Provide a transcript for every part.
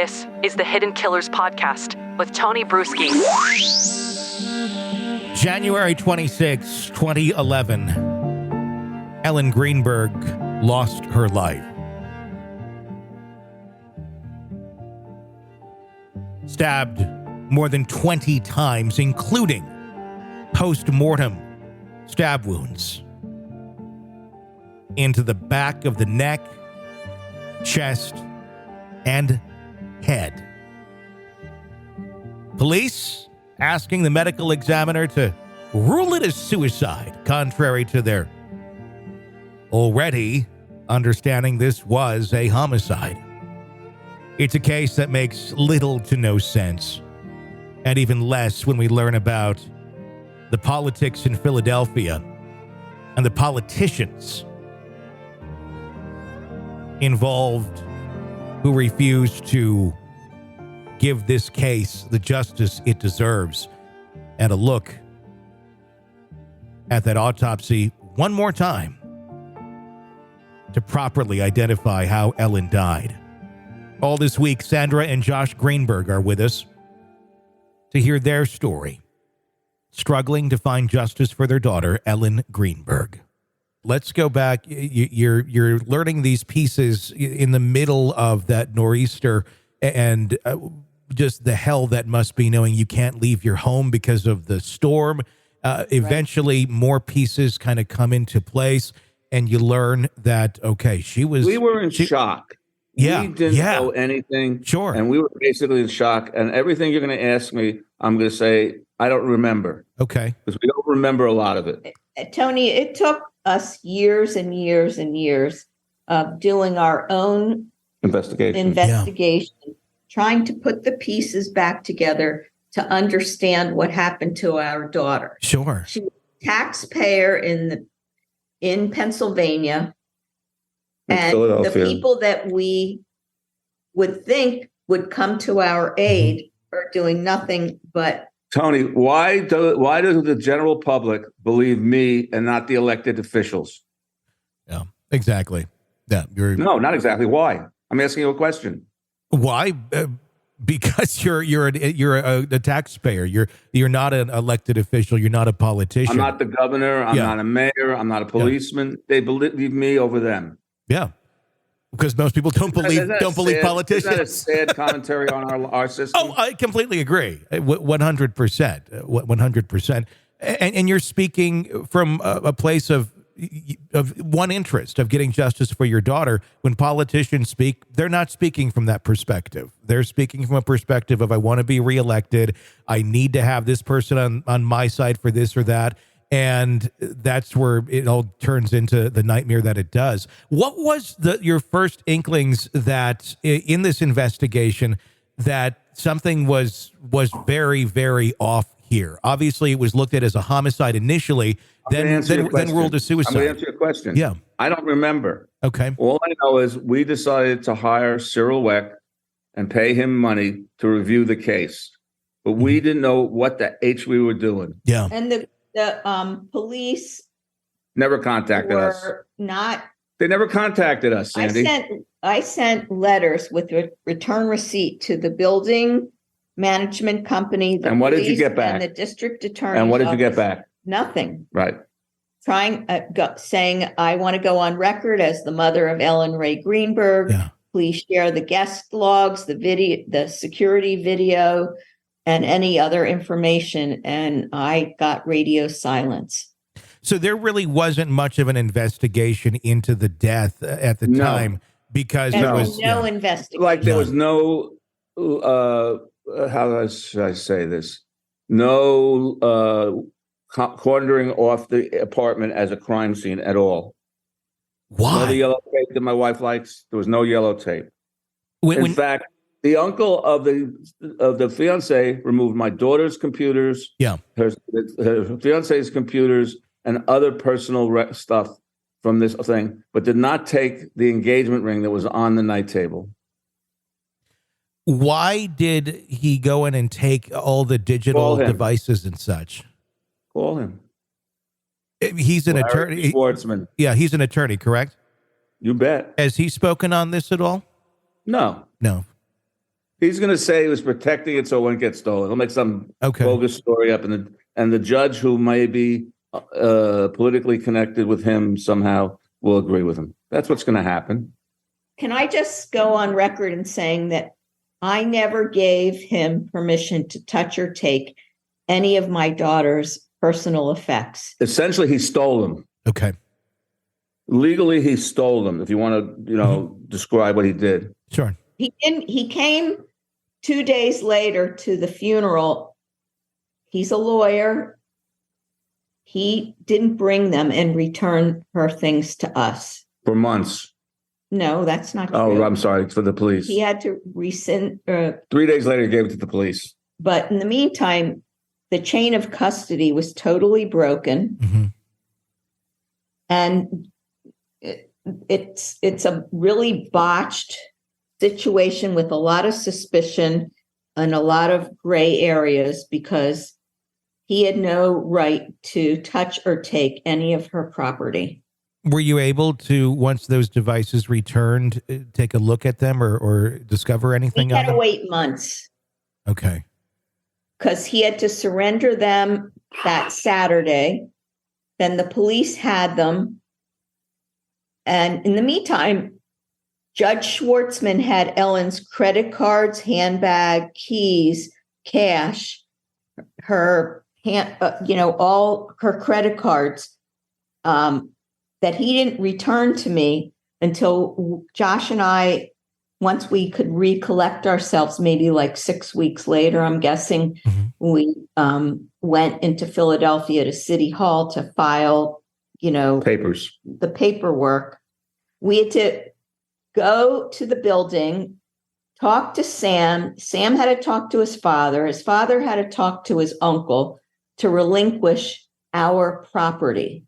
This is the Hidden Killers Podcast with Tony Brueski. January 26, 2011, Ellen Greenberg lost her life. Stabbed more than 20 times, including post-mortem stab wounds into the back of the neck, chest, and head. Police asking the medical examiner to rule it as suicide, contrary to their already understanding this was a homicide. It's a case that makes little to no sense, and even less when we learn about the politics in Philadelphia and the politicians involved who refused to give this case the justice it deserves, and a look at that autopsy one more time to properly identify how Ellen died. All this week, Sandra and Josh Greenberg are with us to hear their story, struggling to find justice for their daughter, Ellen Greenberg. Let's go back. You're learning these pieces in the middle of that nor'easter and just the hell that must be knowing you can't leave your home because of the storm. Eventually, more pieces kind of come into place, and you learn that, okay, we were in shock. Yeah. We didn't know anything. Sure. And we were basically in shock. And everything you're going to ask me, I'm going to say, I don't remember. Okay. Because we don't remember a lot of it. Tony, it took us years and years and years of doing our own investigation, trying to put the pieces back together to understand what happened to our daughter. Sure. She was a taxpayer in Pennsylvania. And the people that we would think would come to our aid are doing nothing but. Tony, why does the general public believe me and not the elected officials? Yeah, exactly. Yeah, no, not exactly. Why? I'm asking you a question. Why? Because you're a taxpayer. You're not an elected official. You're not a politician. I'm not the governor. I'm not a mayor. I'm not a policeman. Yeah. They believe me over them. Yeah, because most people don't believe politicians. Isn't that a sad commentary on our system? Oh, I completely agree. 100%. 100%. And you're speaking from a place of one interest of getting justice for your daughter. When politicians speak, they're not speaking from that perspective. They're speaking from a perspective of, I want to be reelected. I need to have this person on my side for this or that. And that's where it all turns into the nightmare that it does. What was your first inklings that in this investigation that something was very, very off here? Obviously, it was looked at as a homicide initially, then ruled as suicide. I'm going to answer your question. Yeah. I don't remember. Okay. All I know is we decided to hire Cyril Weck and pay him money to review the case. But we didn't know what the H we were doing. Yeah. And the police never contacted us. They never contacted us, Sandy. I sent letters with a return receipt to the building management company. And what did you get back? And the district attorney. And what did you get back? Nothing. Right. Saying, I want to go on record as the mother of Ellen Ray Greenberg. Yeah. Please share the guest logs, the video, the security video, and any other information. And I got radio silence. So there really wasn't much of an investigation into the death at the time because there was no investigation. Like there was no, how should I say this? No cornering off the apartment as a crime scene at all. Why? No, the yellow tape that my wife likes. There was no yellow tape. In fact, the uncle of the fiance removed my daughter's computers, her fiance's computers, and other personal stuff from this thing, but did not take the engagement ring that was on the night table. Why did he go in and take all the digital devices and such? Call him. He's an attorney. Sportsman. Yeah, he's an attorney, correct? You bet. Has he spoken on this at all? No. No. He's going to say he was protecting it so it wouldn't get stolen. He'll make some bogus story up, and the judge, who may be politically connected with him somehow, will agree with him. That's what's going to happen. Can I just go on record in saying that I never gave him permission to touch or take any of my daughter's personal effects? Essentially, he stole them. Okay. Legally, he stole them. If you want to, describe what he did. Sure. He came 2 days later to the funeral. He's a lawyer. He didn't bring them and return her things to us. For months. No, that's not true. Oh, I'm sorry. For the police. He had to rescind. 3 days later, he gave it to the police. But in the meantime, the chain of custody was totally broken. Mm-hmm. And it's a really botched situation with a lot of suspicion and a lot of gray areas, because he had no right to touch or take any of her property. Were you able to, once those devices returned, take a look at them or discover anything? He had to wait months. Okay. Because he had to surrender them that Saturday. Then the police had them. And in the meantime, Judge Schwartzman had Ellen's credit cards, handbag, keys, cash, her all her credit cards that he didn't return to me until Josh and I, once we could recollect ourselves, maybe like 6 weeks later, I'm guessing, we went into Philadelphia to City Hall to file, the paperwork. We had to go to the building, talk to Sam. Sam had to talk to his father. His father had to talk to his uncle to relinquish our property.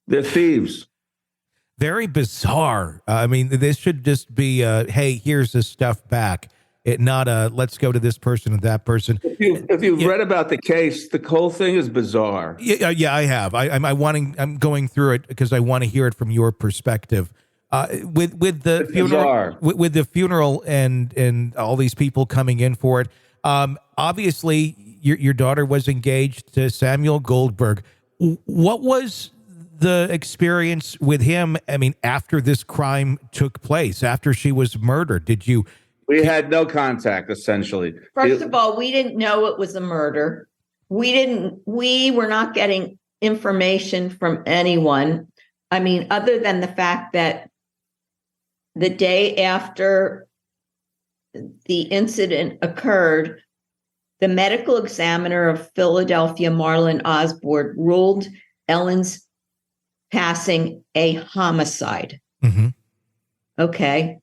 They're thieves. Very bizarre. I mean, this should just be, hey, here's this stuff back. Not let's go to this person and that person. If you've read about the case, the whole thing is bizarre. Yeah, I have. I'm going through it because I want to hear it from your perspective. With the funeral, with the funeral and all these people coming in for it. Obviously, your daughter was engaged to Samuel Goldberg. What was the experience with him? I mean, after this crime took place, after she was murdered, We had no contact, essentially. First of all, we didn't know it was a murder. We were not getting information from anyone. I mean, other than the fact that the day after the incident occurred, the medical examiner of Philadelphia, Marlon Osborne, ruled Ellen's passing a homicide. Mm-hmm. Okay.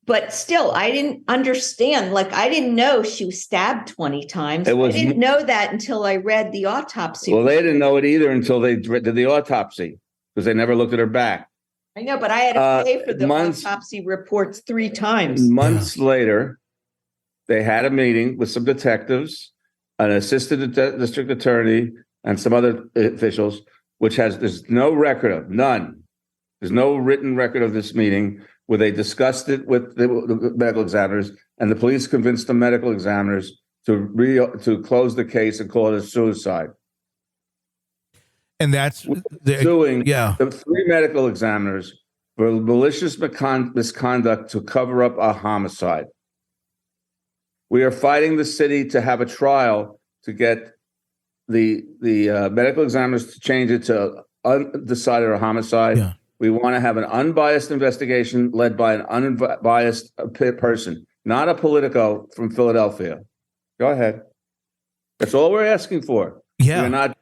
But still, I didn't understand. I didn't know she was stabbed 20 times. I didn't know that until I read the autopsy. Well, they didn't know it either until they did the autopsy, because they never looked at her back. I know, but I had to pay for the autopsy reports 3 times. Months later, they had a meeting with some detectives, an assistant district attorney, and some other officials, there's no record of, none. There's no written record of this meeting where they discussed it with the medical examiners, and the police convinced the medical examiners to close the case and call it a suicide. And that's suing the 3 medical examiners for malicious misconduct to cover up a homicide. We are fighting the city to have a trial to get the medical examiners to change it to undecided or homicide. Yeah. We want to have an unbiased investigation led by an unbiased person, not a politico from Philadelphia. Go ahead. That's all we're asking for. Yeah. We're not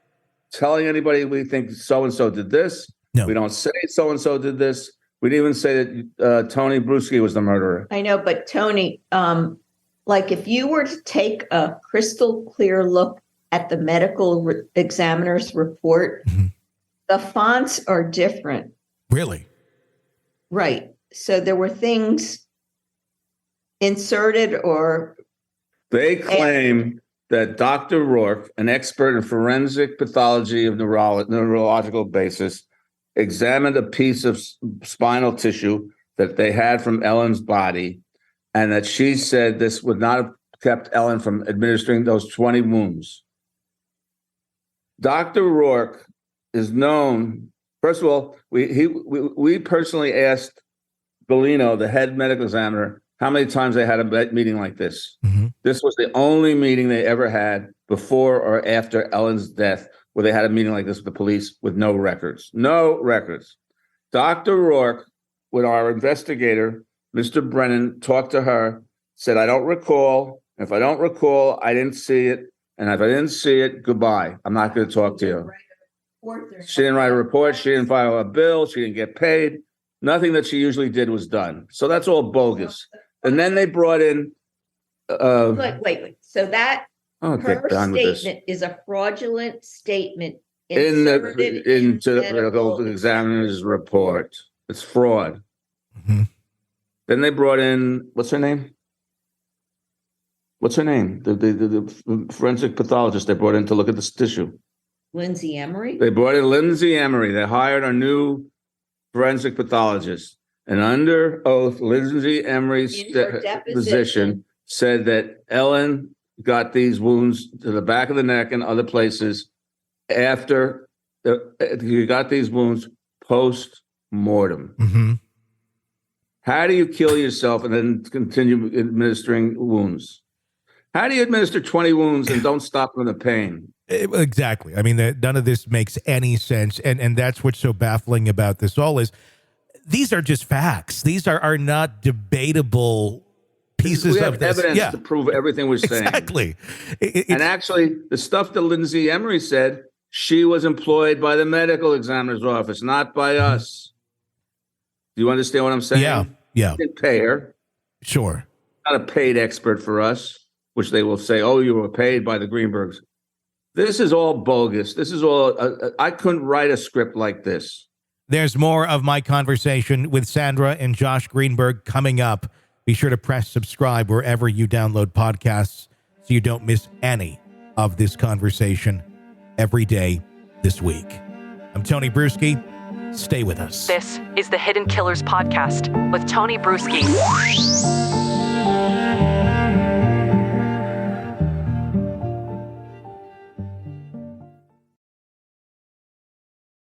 telling anybody we think so-and-so did this. No. We don't say so-and-so did this. We didn't even say that Tony Brueski was the murderer. I know, but Tony, if you were to take a crystal clear look at the medical examiner's report, the fonts are different. Really? Right. So there were things inserted or... They claim that Dr. Rourke, an expert in forensic pathology of neurological basis, examined a piece of spinal tissue that they had from Ellen's body and that she said this would not have kept Ellen from administering those 20 wounds. Dr. Rourke is known. First of all, we personally asked Bellino, the head medical examiner, how many times they had a meeting like this. Mm-hmm. This was the only meeting they ever had before or after Ellen's death where they had a meeting like this with the police with no records. No records. Dr. Rourke, with our investigator, Mr. Brennan, talked to her, said, I don't recall. If I don't recall, I didn't see it. And if I didn't see it, goodbye. I'm not going to talk to you. She didn't write a report. She didn't file a bill. She didn't get paid. Nothing that she usually did was done. So that's all bogus. And then they brought in. Wait. So that her statement is a fraudulent statement into the medical examiner's report. It's fraud. Mm-hmm. Then they brought in, what's her name? The forensic pathologist they brought in to look at this tissue. Lindsay Emery? They brought in Lindsay Emery. They hired a new forensic pathologist. And under oath, Lindsay Emery's position said that Ellen got these wounds to the back of the neck and other places after you got these wounds post-mortem. Mm-hmm. How do you kill yourself and then continue administering wounds? How do you administer 20 wounds and don't stop from the pain? Exactly. I mean, none of this makes any sense. And that's what's so baffling about this all is these are just facts. These are not debatable pieces of this. Evidence to prove everything we're saying. Exactly. And actually, the stuff that Lindsay Emery said, she was employed by the medical examiner's office, not by us. Do you understand what I'm saying? Yeah. We didn't pay her. Sure. Not a paid expert for us, which they will say, oh, you were paid by the Greenbergs. This is all bogus. This is all, I couldn't write a script like this. There's more of my conversation with Sandra and Josh Greenberg coming up. Be sure to press subscribe wherever you download podcasts so you don't miss any of this conversation every day this week. I'm Tony Brueski. Stay with us. This is the Hidden Killers Podcast with Tony Brueski.